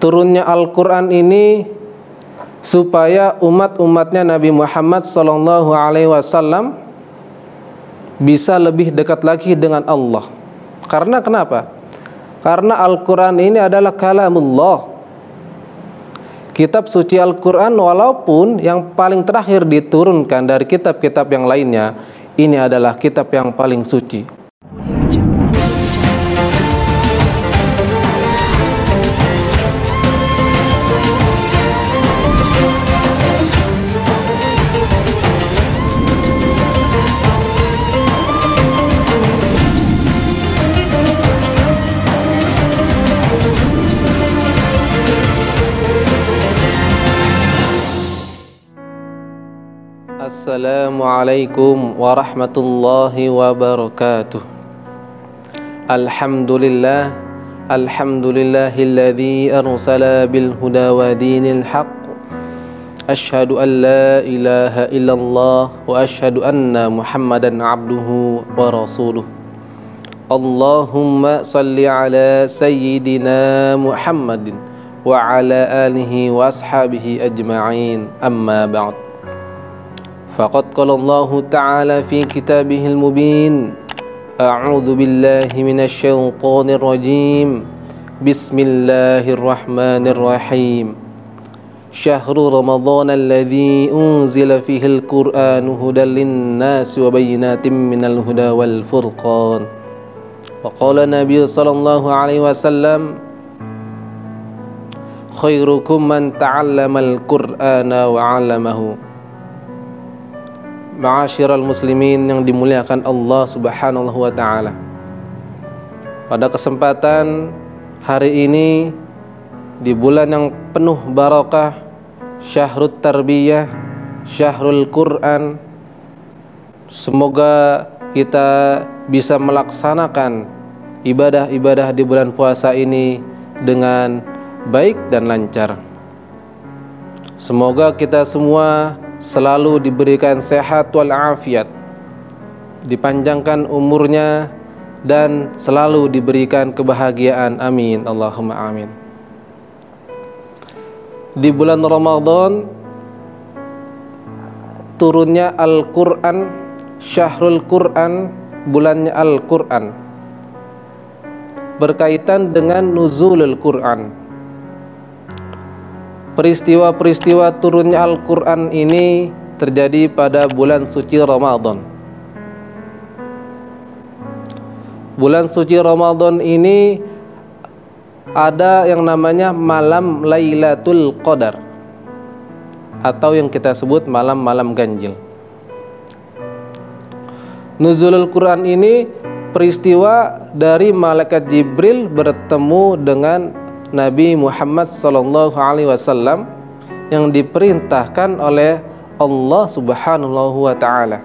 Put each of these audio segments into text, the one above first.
turunnya Al-Quran ini supaya umat-umatnya Nabi Muhammad SAW bisa lebih dekat lagi dengan Allah. Karena kenapa? Karena Al-Quran ini adalah kalamullah, kitab suci Al-Quran, walaupun yang paling terakhir diturunkan dari kitab-kitab yang lainnya, ini adalah kitab yang paling suci. Assalamualaikum warahmatullahi wabarakatuh. Alhamdulillah, alhamdulillahilladzi arsala bil huda wa dinil haqq. Asyhadu an la ilaha illallah wa asyhadu anna Muhammadan abduhu wa rasuluh. Allahumma salli ala sayyidina Muhammadin wa ala alihi wa ashabihi ajma'in. Amma ba'd. Faqad qala Allah Ta'ala fi kitabihil mubin. A'udzu billahi minasy syaithanir rajim. Bismillahirrahmanirrahim. Syahrul Ramadhan alladzi unzila fihil Qur'anu hudan lin-nasi wa bayyinatin minal huda wal furqan. Wa qala Nabi sallallahu alaihi wasallam, khairukum man ta'allamal Qur'ana wa 'allamahu. Ma'asyiral muslimin yang dimuliakan Allah Subhanahu wa ta'ala. Pada kesempatan hari ini, di bulan yang penuh barakah, Syahrul Tarbiyah, Syahrul Quran, semoga kita bisa melaksanakan ibadah-ibadah di bulan puasa ini dengan baik dan lancar. Semoga kita semua selalu diberikan sehat wal afiat, dipanjangkan umurnya, dan selalu diberikan kebahagiaan. Amin, Allahumma amin. Di bulan Ramadan turunnya Al-Quran, Syahrul Quran, bulannya Al-Quran, berkaitan dengan nuzulul Quran. Peristiwa-peristiwa turunnya Al-Quran ini terjadi pada bulan suci Ramadan. Bulan suci Ramadan ini ada yang namanya malam Lailatul Qadar, atau yang kita sebut malam-malam ganjil. Nuzulul Quran ini peristiwa dari malaikat Jibril bertemu dengan Nabi Muhammad sallallahu alaihi wasallam yang diperintahkan oleh Allah Subhanahu wa ta'ala.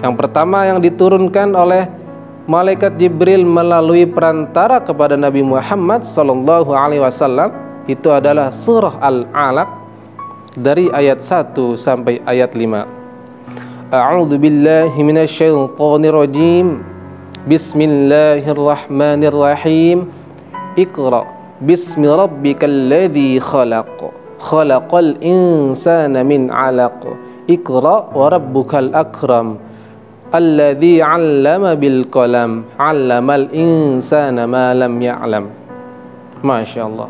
Yang pertama yang diturunkan oleh malaikat Jibril melalui perantara kepada Nabi Muhammad sallallahu alaihi wasallam itu adalah surah Al-Alaq dari ayat 1 sampai ayat 5. A'udzu billahi minasy syaithanir rajim. Bismillahirrahmanirrahim. Iqra bismi rabbikal ladzi khalaq. Khalaqal insana min 'alaq. Iqra wa rabbukal akram. Alladzi 'allama bil qalam. 'allamal insana ma lam ya'lam. Masyaallah.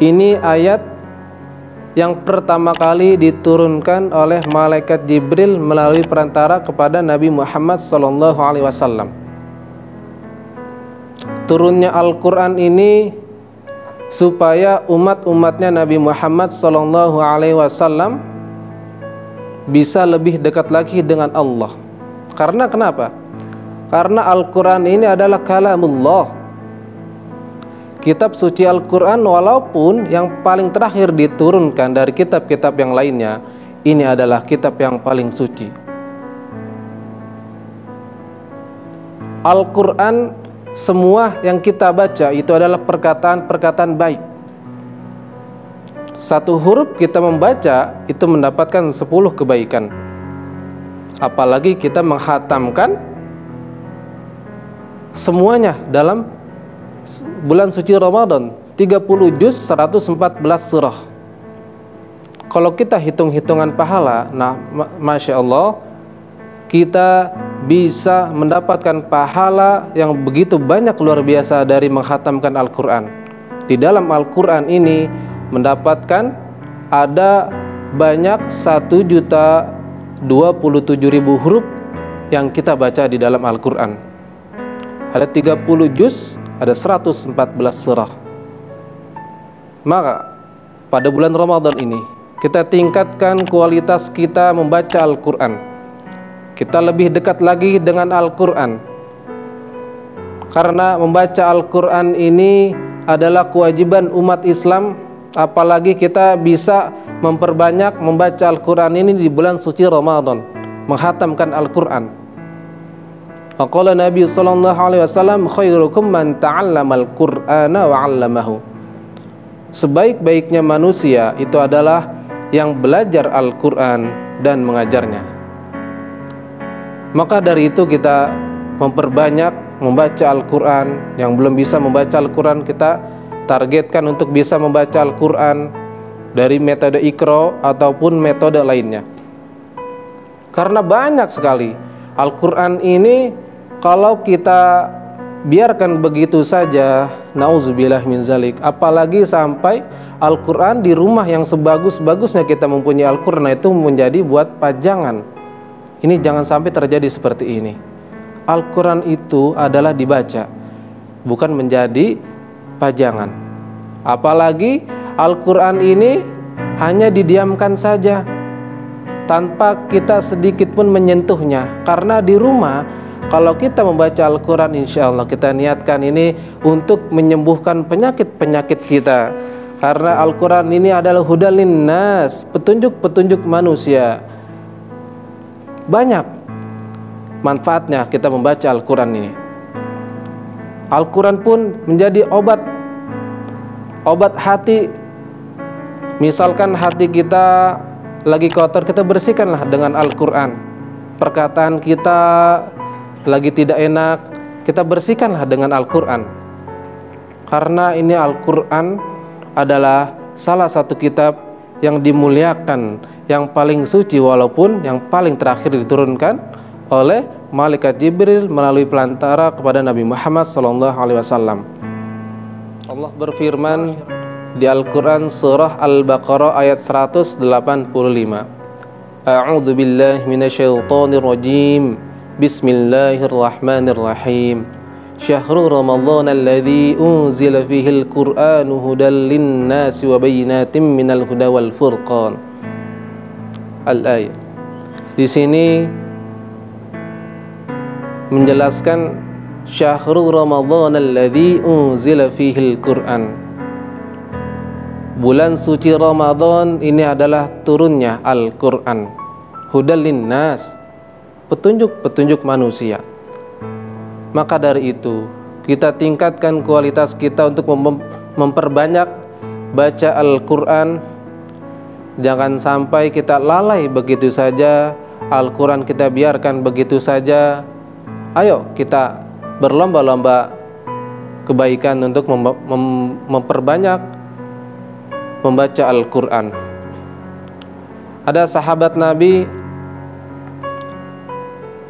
Ini ayat yang pertama kali diturunkan oleh malaikat Jibril melalui perantara kepada Nabi Muhammad sallallahu alaihi wasallam. Turunnya Al-Quran ini supaya umat-umatnya Nabi Muhammad sallallahu alaihi wasallam bisa lebih dekat lagi dengan Allah. Karena kenapa? Karena Al-Quran ini adalah kalamullah, kitab suci Al-Quran, walaupun yang paling terakhir diturunkan dari kitab-kitab yang lainnya, ini adalah kitab yang paling suci. Al-Quran, semua yang kita baca itu adalah perkataan-perkataan baik. Satu huruf kita membaca itu mendapatkan 10 kebaikan. Apalagi kita menghatamkan semuanya dalam bulan suci Ramadan 30 juz 114 surah. Kalau kita hitung-hitungan pahala, nah Masya Allah, kita bisa mendapatkan pahala yang begitu banyak, luar biasa, dari menghatamkan Al-Quran. Di dalam Al-Quran ini mendapatkan ada banyak 1.027.000 huruf yang kita baca di dalam Al-Quran. Ada 30 juz, ada 114 surah. Maka pada bulan Ramadan ini kita tingkatkan kualitas kita membaca Al-Quran. Kita lebih dekat lagi dengan Al-Quran, karena membaca Al-Quran ini adalah kewajiban umat Islam. Apalagi kita bisa memperbanyak membaca Al-Quran ini di bulan suci Ramadan, menghatamkan Al-Quran. Qala Nabi sallallahu alaihi wasallam, khairukum man ta'allamal Qur'ana wa 'allamahu. Sebaik-baiknya manusia itu adalah yang belajar Al-Quran dan mengajarnya. Maka dari itu kita memperbanyak membaca Al-Quran. Yang belum bisa membaca Al-Quran, kita targetkan untuk bisa membaca Al-Quran dari metode Iqra ataupun metode lainnya. Karena banyak sekali Al-Quran ini, kalau kita biarkan begitu saja, nauzubillah min zalik, apalagi sampai Al-Quran di rumah yang sebagus-bagusnya kita mempunyai Al-Quran itu menjadi buat pajangan. Ini jangan sampai terjadi seperti ini. Al-Quran itu adalah dibaca, bukan menjadi pajangan. Apalagi Al-Quran ini hanya didiamkan saja tanpa kita sedikit pun menyentuhnya. Karena di rumah kalau kita membaca Al-Quran, insya Allah kita niatkan ini untuk menyembuhkan penyakit-penyakit kita. Karena Al-Quran ini adalah hudal linnas, petunjuk-petunjuk manusia. Banyak manfaatnya kita membaca Al-Quran ini. Al-Quran pun menjadi obat hati. Misalkan hati kita lagi kotor, kita bersihkanlah dengan Al-Quran. Perkataan kita lagi tidak enak, kita bersihkanlah dengan Al-Quran. Karena ini Al-Quran adalah salah satu kitab yang dimuliakan, yang paling suci, walaupun yang paling terakhir diturunkan oleh Malaikat Jibril melalui pelantara kepada Nabi Muhammad SAW. Allah berfirman di Al-Quran surah Al-Baqarah ayat 185. A'udzu billahi minasyaitonir rajim. Bismillahirrahmanirrahim. Syahrul Ramadan alladzi unzila fihil Qur'anu hudal linnasi wa bayyinatin minal huda wal furqan. Al-ayat. Di sini menjelaskan Syahrul Ramadan alladzi unzila fihil Qur'an. Bulan suci Ramadan ini adalah turunnya Al-Qur'an. Hudal linnas, petunjuk-petunjuk manusia. Maka dari itu kita tingkatkan kualitas kita untuk memperbanyak baca Al-Quran. Jangan sampai kita lalai begitu saja, Al-Quran kita biarkan begitu saja. Ayo kita berlomba-lomba kebaikan untuk memperbanyak membaca Al-Quran. Ada sahabat Nabi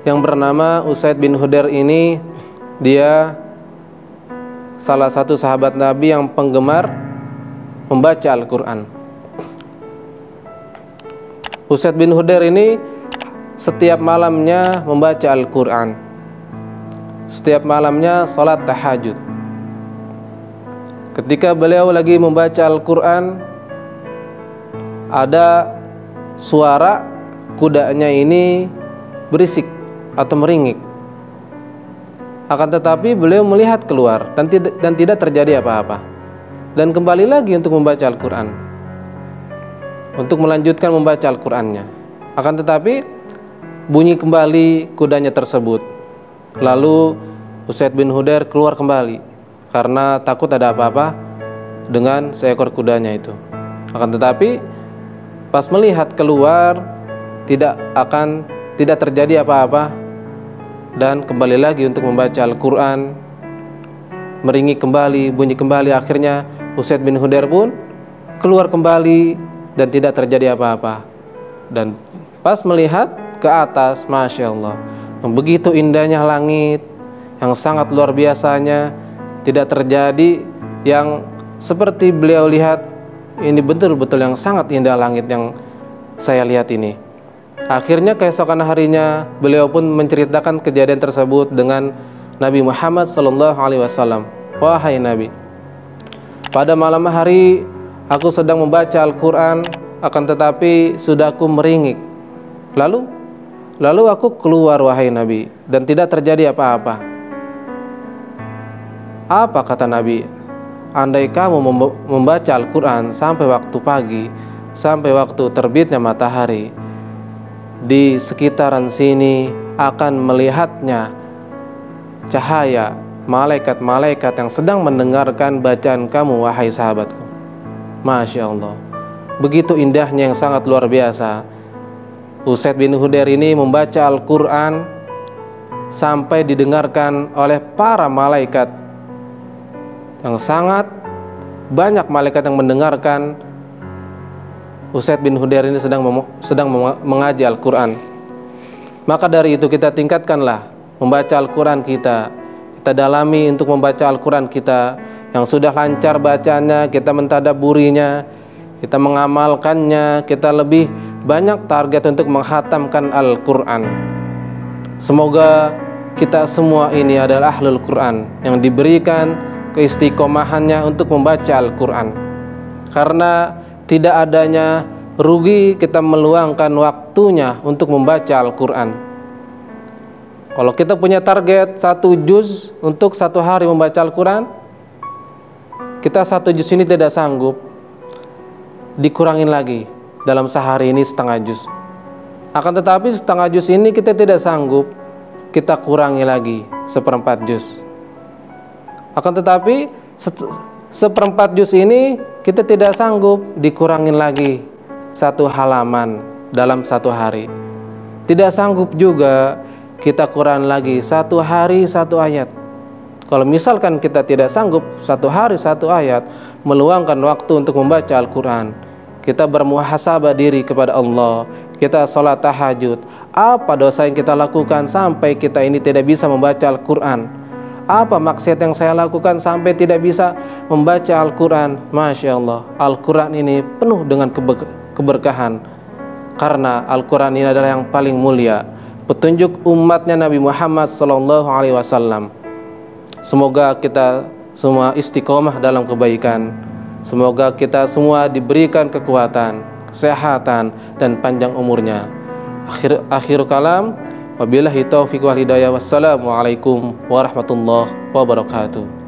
yang bernama Usaid bin Hudair ini, dia salah satu sahabat Nabi yang penggemar membaca Al-Quran. Usaid bin Hudair ini setiap malamnya membaca Al-Quran. Setiap malamnya salat tahajud. Ketika beliau lagi membaca Al-Quran, ada suara kudanya ini berisik atau meringik. Akan tetapi beliau melihat keluar dan tidak terjadi apa-apa, dan kembali lagi untuk membaca Al-Quran, untuk melanjutkan membaca Al-Qurannya. Akan tetapi bunyi kembali kudanya tersebut. Lalu Usaid bin Hudair keluar kembali karena takut ada apa-apa dengan seekor kudanya itu. Akan tetapi pas melihat keluar tidak terjadi apa-apa, dan kembali lagi untuk membaca Al-Quran. meringik kembali, bunyi kembali. Akhirnya Usaid bin Hudair pun keluar kembali dan tidak terjadi apa-apa. Dan pas melihat ke atas, Masya Allah, begitu indahnya langit, yang sangat luar biasanya. Tidak terjadi yang seperti beliau lihat. Ini betul-betul yang sangat indah langit yang saya lihat ini. Akhirnya keesokan harinya beliau pun menceritakan kejadian tersebut dengan Nabi Muhammad SAW. Wahai Nabi, pada malam hari aku sedang membaca Al-Quran, akan tetapi sudah aku meringik. Lalu aku keluar, wahai Nabi, dan tidak terjadi apa-apa. Apa kata Nabi? Andai kamu membaca Al-Quran sampai waktu pagi, sampai waktu terbitnya matahari, di sekitaran sini akan melihatnya cahaya malaikat-malaikat yang sedang mendengarkan bacaan kamu, wahai sahabatku. Masya Allah, begitu indahnya yang sangat luar biasa. Usaid bin Hudair ini membaca Al-Quran sampai didengarkan oleh para malaikat, yang sangat banyak malaikat yang mendengarkan Usaid bin Hudair ini sedang mengaji Al-Quran. Maka dari itu kita tingkatkanlah membaca Al-Quran kita dalami untuk membaca Al-Quran kita. Yang sudah lancar bacanya, kita mentadaburinya, kita mengamalkannya, kita lebih banyak target untuk menghatamkan Al-Quran. Semoga kita semua ini adalah ahlul Quran yang diberikan keistiqomahannya untuk membaca Al-Quran. Karena tidak adanya rugi kita meluangkan waktunya untuk membaca Al-Quran. Kalau kita punya target 1 juz untuk 1 hari membaca Al-Quran, kita 1 juz ini tidak sanggup, dikurangin lagi dalam sehari ini setengah juz. Akan tetapi setengah juz ini kita tidak sanggup, kita kurangi lagi 1/4 juz. Akan tetapi 1/4 juz ini kita tidak sanggup, dikurangin lagi 1 halaman dalam 1 hari. Tidak sanggup juga, kita kurang lagi 1 hari 1 ayat. Kalau misalkan kita tidak sanggup 1 hari 1 ayat, meluangkan waktu untuk membaca Al-Quran, kita bermuhasabah diri kepada Allah, kita sholat tahajud, apa dosa yang kita lakukan sampai kita ini tidak bisa membaca Al-Quran? Apa maksiat yang saya lakukan sampai tidak bisa membaca Al-Quran? Masya Allah, Al-Quran ini penuh dengan keberkahan. Karena Al-Quran ini adalah yang paling mulia, petunjuk umatnya Nabi Muhammad SAW. Semoga kita semua istiqomah dalam kebaikan. Semoga kita semua diberikan kekuatan, kesehatan, dan panjang umurnya. Akhir kalam, wabillahi taufiq wal hidayah. Wassalamualaikum warahmatullahi wabarakatuh.